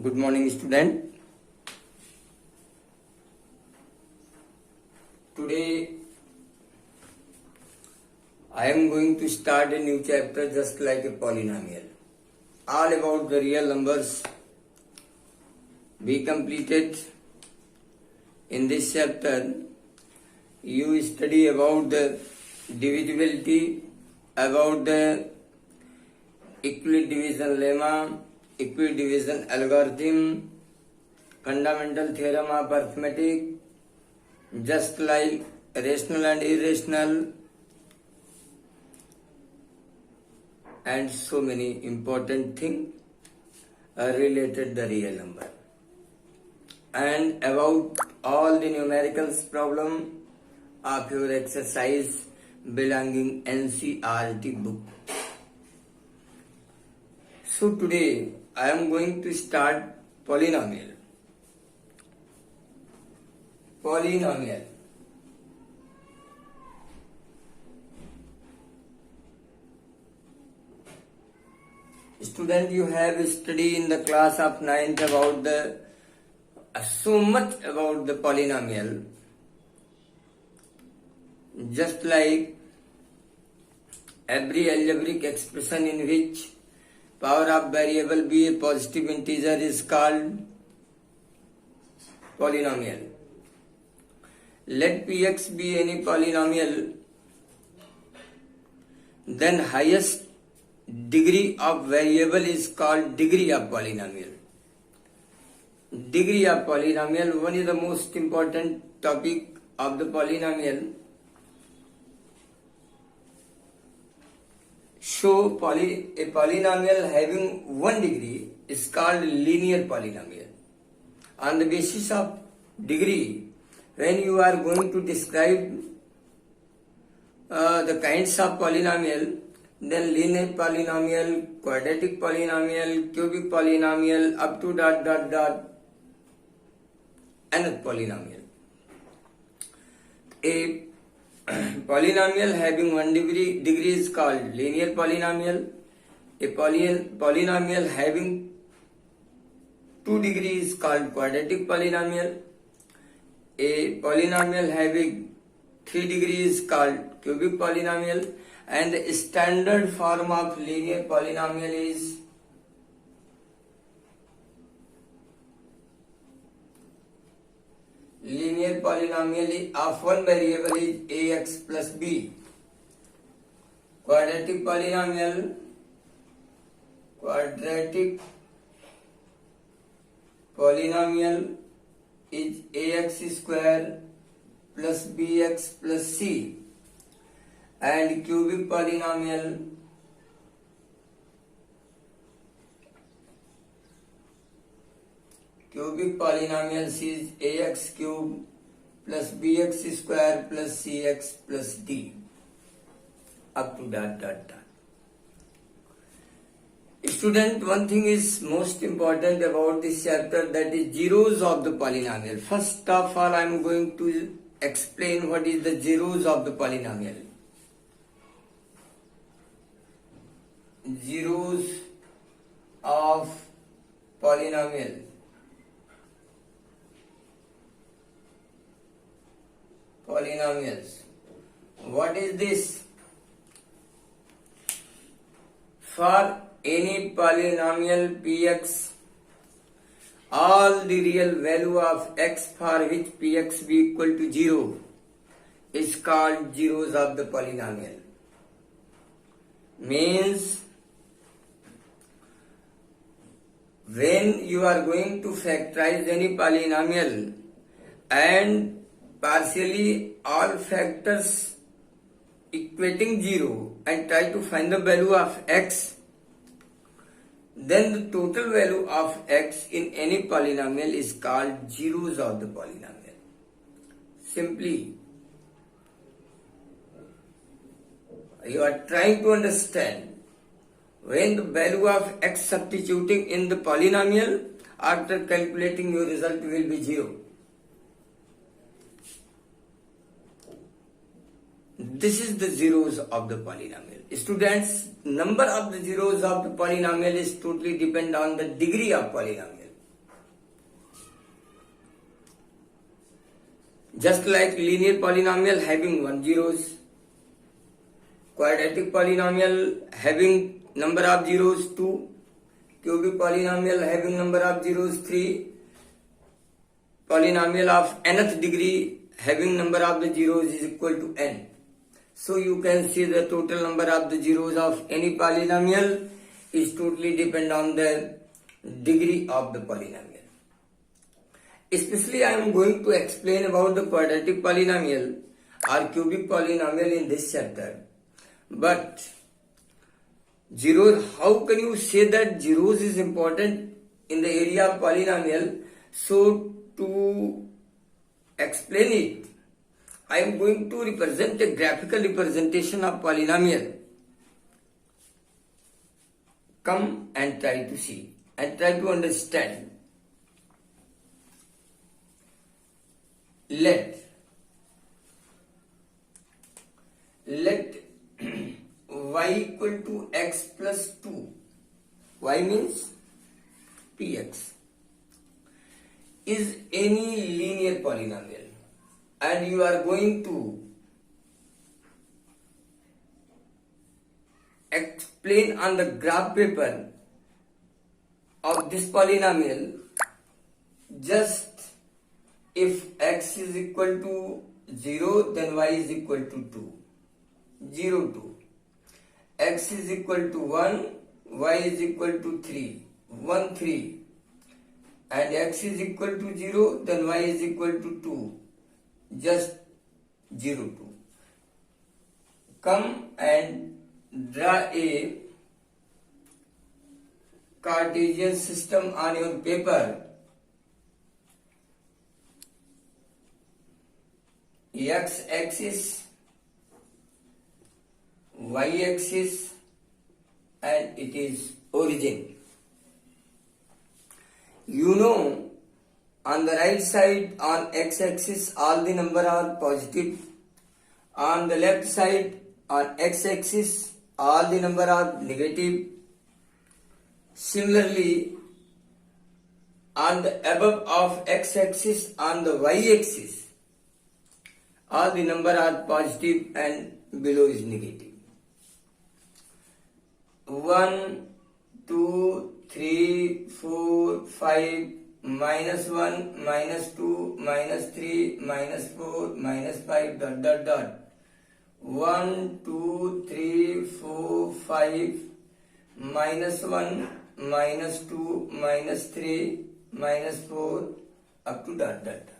Good morning, student. Today I am going to start a new chapter just like a polynomial. All about the real numbers be completed. In this chapter, you study about the divisibility, about the equidivision lemma, equidivision algorithm, fundamental theorem of arithmetic, just like rational and irrational, and so many important things related the real number, and about all the numericals problem of your exercise belonging NCERT book. So today I am going to start polynomial. Polynomial. Student, you have studied in the class of 9th about the so much about the polynomial. Just like every algebraic expression in which power of variable be a positive integer is called polynomial. Let Px be any polynomial, then highest degree of variable is called degree of polynomial. Degree of polynomial, one is the most important topic of the polynomial. So a polynomial having one degree is called linear polynomial. On the basis of degree, when you are going to describe the kinds of polynomial, then linear polynomial, quadratic polynomial, cubic polynomial, up to ... another polynomial. A polynomial having one degree is called linear polynomial. A polynomial having 2 degrees is called quadratic polynomial. A polynomial having 3 degrees is called cubic polynomial. And the standard form of linear polynomial is linear polynomial of one variable is ax plus b. Quadratic polynomial is ax square plus bx plus c. And cubic polynomial is ax cube plus bx square plus cx plus d up to ... Student, one thing is most important about this chapter, that is zeros of the polynomial. First of all, I am going to explain what is the zeros of the polynomial. Zeros of polynomial. Polynomials. What is this? For any polynomial Px, all the real value of x for which Px be equal to 0 is called zeros of the polynomial. Means when you are going to factorize any polynomial and partially all factors equating 0 and try to find the value of x, then the total value of x in any polynomial is called zeros of the polynomial. Simply, you are trying to understand when the value of x substituting in the polynomial, after calculating your result will be 0. This is the zeros of the polynomial. Students, number of the zeros of the polynomial is totally depend on the degree of polynomial. just like linear polynomial having 1 zeros, quadratic polynomial having number of zeros 2, cubic polynomial having number of zeros 3, polynomial of nth degree having number of the zeros is equal to n. So you can see the total number of the zeros of any polynomial is totally depend on the degree of the polynomial. Especially I am going to explain about the quadratic polynomial or cubic polynomial in this chapter. But zeros, how can you say that zeros is important in the area of polynomial? So to explain it, I am going to represent a graphical representation of polynomial. Come and try to see and try to understand. Let y equal to x plus 2. Y means px is any linear polynomial, and you are going to explain on the graph paper of this polynomial. Just if x is equal to 0, then y is equal to 2. 0, 2. X is equal to 1, y is equal to 3. 1, 3. And x is equal to 0, then y is equal to 2. Just 0, 2. Come and draw a Cartesian system on your paper. X axis, y axis, and it is origin. You know, on the right side on x axis all the number are positive. On the left side on x axis all the number are negative. Similarly, on the above of x axis on the y axis all the number are positive and below is negative. 1, 2, 3, 4, 5, minus 1, minus 2, minus 3, minus 4, minus 5, dot, dot, dot. 1, 2, 3, 4, 5, minus 1, minus 2, minus 3, minus 4, up to dot, dot, dot.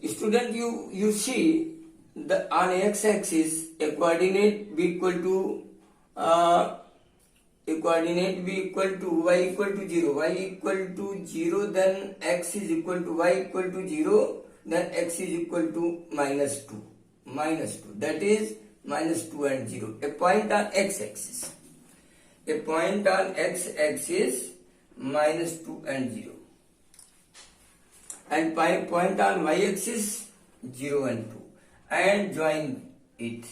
Student, you see the on x-axis a coordinate be equal to y equal to 0, y equal to 0, then x is equal to y equal to 0, then x is equal to minus 2. That is minus 2 and 0. A point on x-axis. A point on x-axis minus 2 and 0. And point on y-axis 0 and 2. And join it.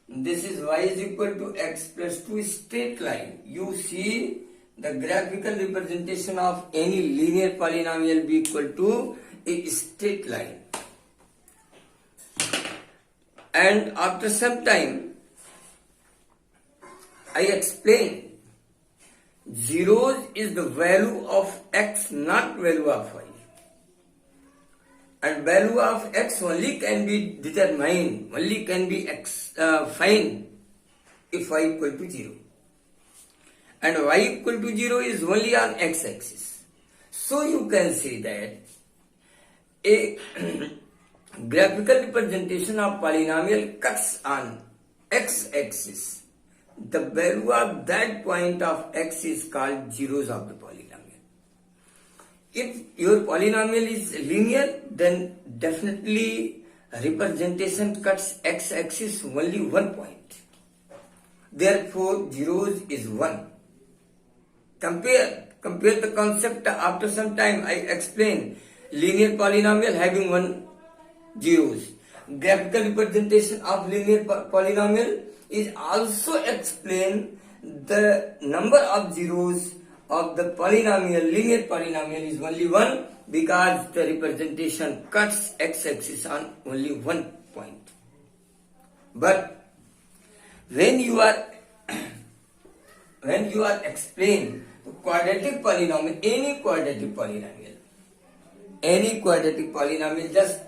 This is y is equal to x plus 2 straight line. You see the graphical representation of any linear polynomial be equal to a straight line. And after some time, I explain zeros is the value of x, not value of y. And value of x only can be determined, only can be find if y equal to 0. And y equal to 0 is only on x-axis. So you can say that a graphical representation of polynomial cuts on x-axis. The value of that point of x is called zeros of the polynomial. If your polynomial is linear, then definitely representation cuts x-axis only one point. Therefore, zeros is 1. Compare the concept. After some time I explain linear polynomial having 1 zeros. Graphical representation of linear polynomial is also explain the number of zeros of the polynomial, linear polynomial, is only 1 because the representation cuts x-axis on only one point. But when you are explaining the quadratic polynomial, any quadratic polynomial, just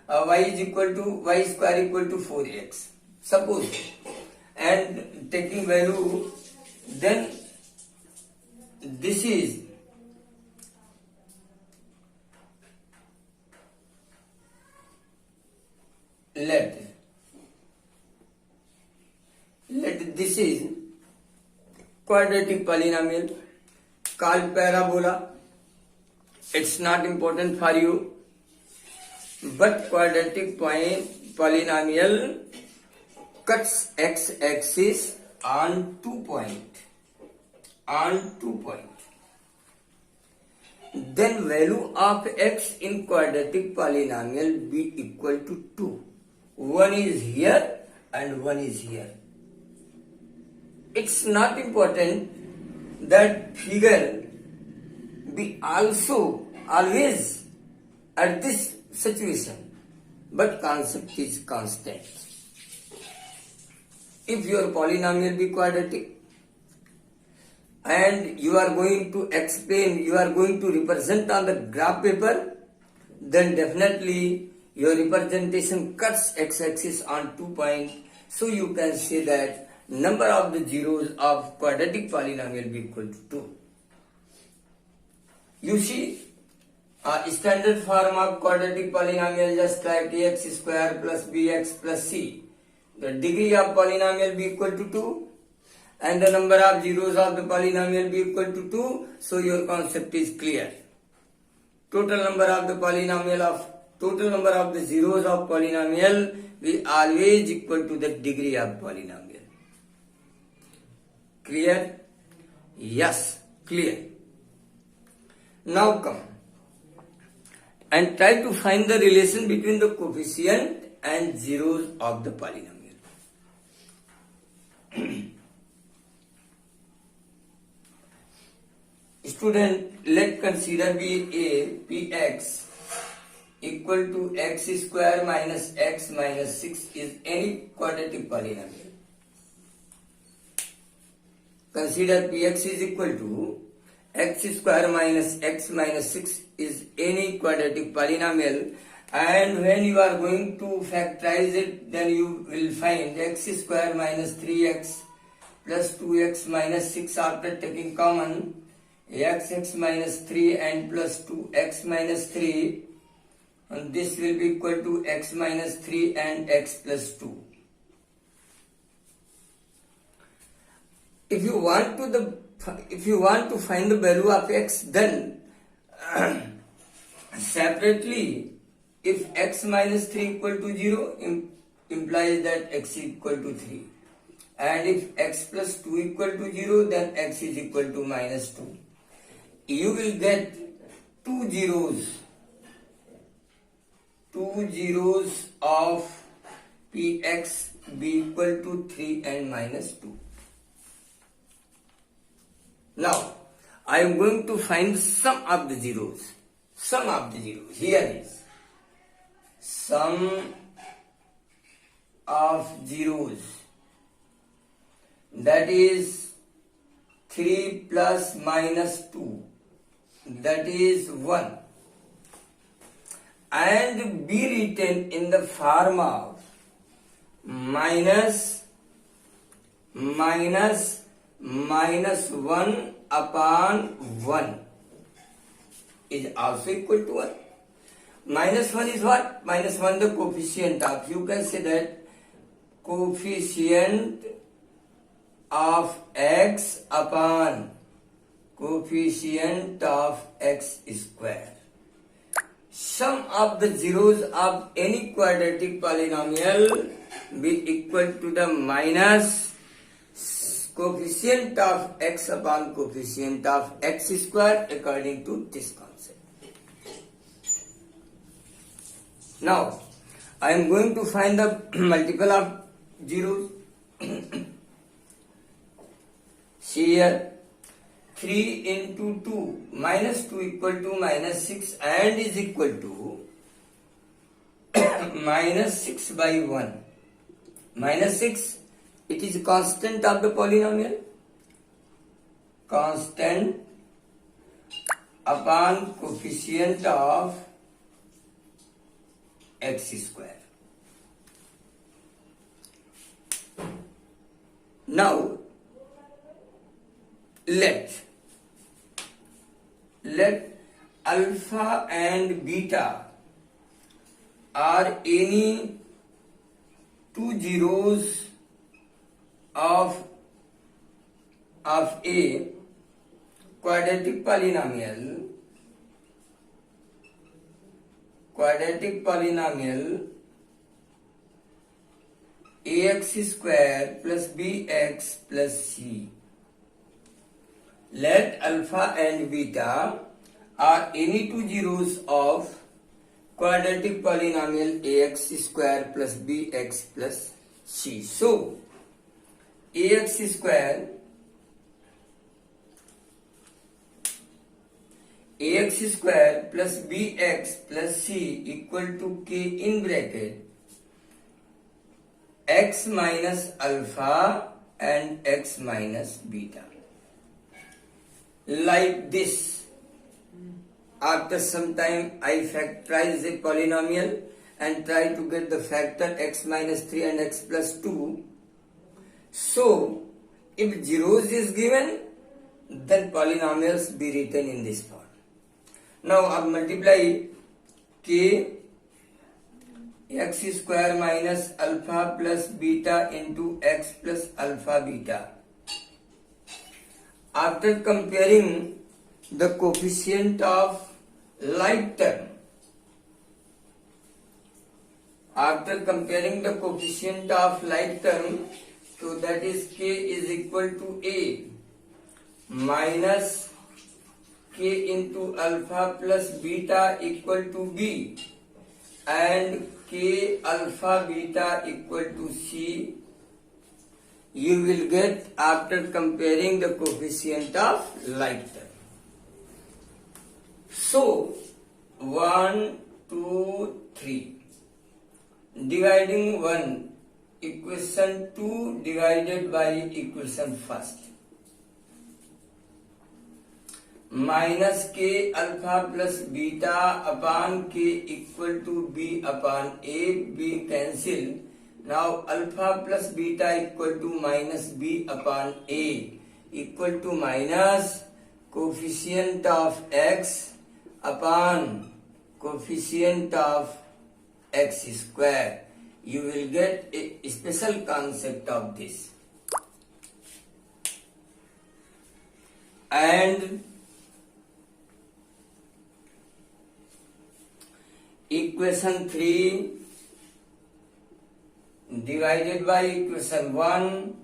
y square equal to 4x, suppose, and taking value, then this is let this is quadratic polynomial called parabola. It's not important for you, but quadratic polynomial cuts x-axis on 2 point. Then value of x in quadratic polynomial be equal to 2. One is here and one is here. It's not important that figure be also always at this situation, but concept is constant. If your polynomial be quadratic and you are going to explain, you are going to represent on the graph paper, then definitely your representation cuts x-axis on 2 points. So you can say that number of the zeros of quadratic polynomial be equal to 2. You see, standard form of quadratic polynomial just like ax square plus bx plus c. The degree of polynomial be equal to 2 and the number of zeros of the polynomial be equal to 2. So your concept is clear. Total number of the zeros of polynomial will always equal to the degree of polynomial. Clear? Yes, clear. Now come and try to find the relation between the coefficient and zeros of the polynomial. Student, let's consider px equal to x square minus x minus 6 is any quadratic polynomial. Consider px is equal to x square minus x minus 6 is any quadratic polynomial, and when you are going to factorize it, then you will find x square minus 3x plus 2x minus 6 after taking common x minus 3 and plus 2x minus 3, and this will be equal to x minus 3 and x plus 2. If you want to find the value of x, then separately, if x minus 3 equal to 0 implies that x is equal to 3, and if x plus 2 equal to 0, then x is equal to minus 2. You will get two zeros of px be equal to 3 and minus 2. Now, I am going to find sum of the zeros. Here is sum of zeros. That is 3 plus minus 2. That is 1. And be written in the form of minus 1 upon 1 is also equal to 1. Minus 1 is what? Minus 1 the coefficient of, you can say that coefficient of x upon coefficient of x square. Sum of the zeros of any quadratic polynomial be equal to the minus coefficient of x upon coefficient of x square according to this concept. Now, I am going to find the multiple of zeros. See here, 3 into 2, minus 2 equal to minus 6 and is equal to minus 6 by 1. Minus 6, it is constant of the polynomial. Constant upon coefficient of x square. Now, let alpha and beta are any two zeros of a quadratic polynomial ax square plus bx plus c. Let alpha and beta are any two zeros of quadratic polynomial ax square plus bx plus c. So, ax square plus bx plus c equal to k in bracket x minus alpha and x minus beta. Like this, after some time I factorize a polynomial and try to get the factor x minus 3 and x plus 2. So, if zeros is given, then polynomials be written in this form. Now, I multiply k x square minus alpha plus beta into x plus alpha beta. After comparing the coefficient of like term, so that is k is equal to a minus k into alpha plus beta equal to b and k alpha beta equal to c, you will get after comparing the coefficient of like term. So, 1, 2, 3. Dividing 1, equation 2 divided by equation first. Minus k alpha plus beta upon k equal to b upon a, b cancel. Now alpha plus beta equal to minus b upon a equal to minus coefficient of x upon coefficient of x square. You will get a special concept of this. And equation 3 divided by equation 1,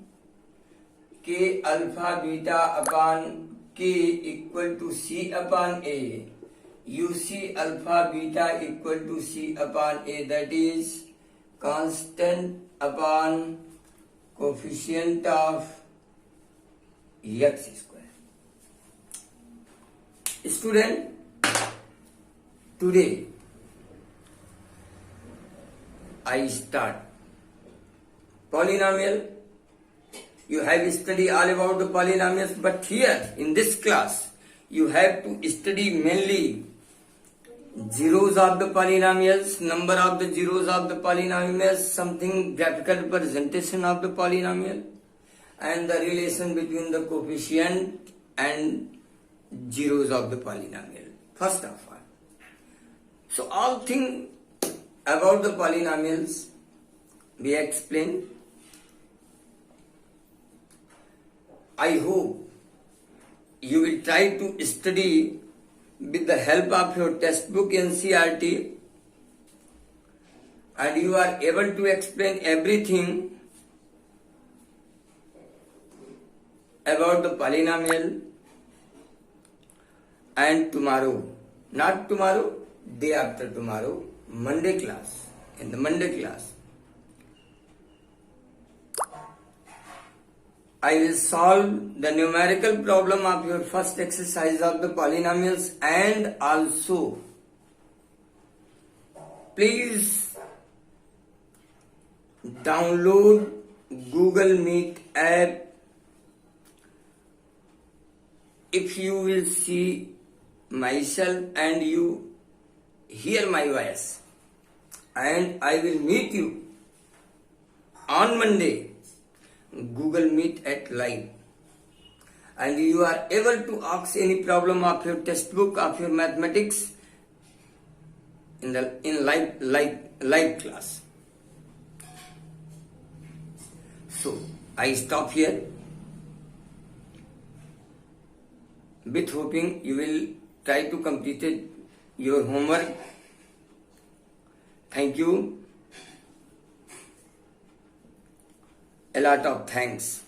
k alpha beta upon k equal to c upon a, uc alpha beta equal to c upon a, that is constant upon coefficient of x square. Student, today I start polynomial. You have studied all about the polynomials, but here in this class you have to study mainly zeros of the polynomials, number of the zeros of the polynomials, something graphical representation of the polynomial, and the relation between the coefficient and zeros of the polynomial. First of all, so all things about the polynomials we explain. I hope you will try to study with the help of your textbook NCERT and you are able to explain everything about the polynomial. And tomorrow, not tomorrow, day after tomorrow, Monday class, in the Monday class, I will solve the numerical problem of your first exercise of the polynomials, and also please download Google Meet app. If you will see myself and you hear my voice, and I will meet you on Monday, Google Meet at live, and you are able to ask any problem of your textbook of your mathematics in live class. So I stop here with hoping you will try to complete your homework. Thank you. A lot of thanks.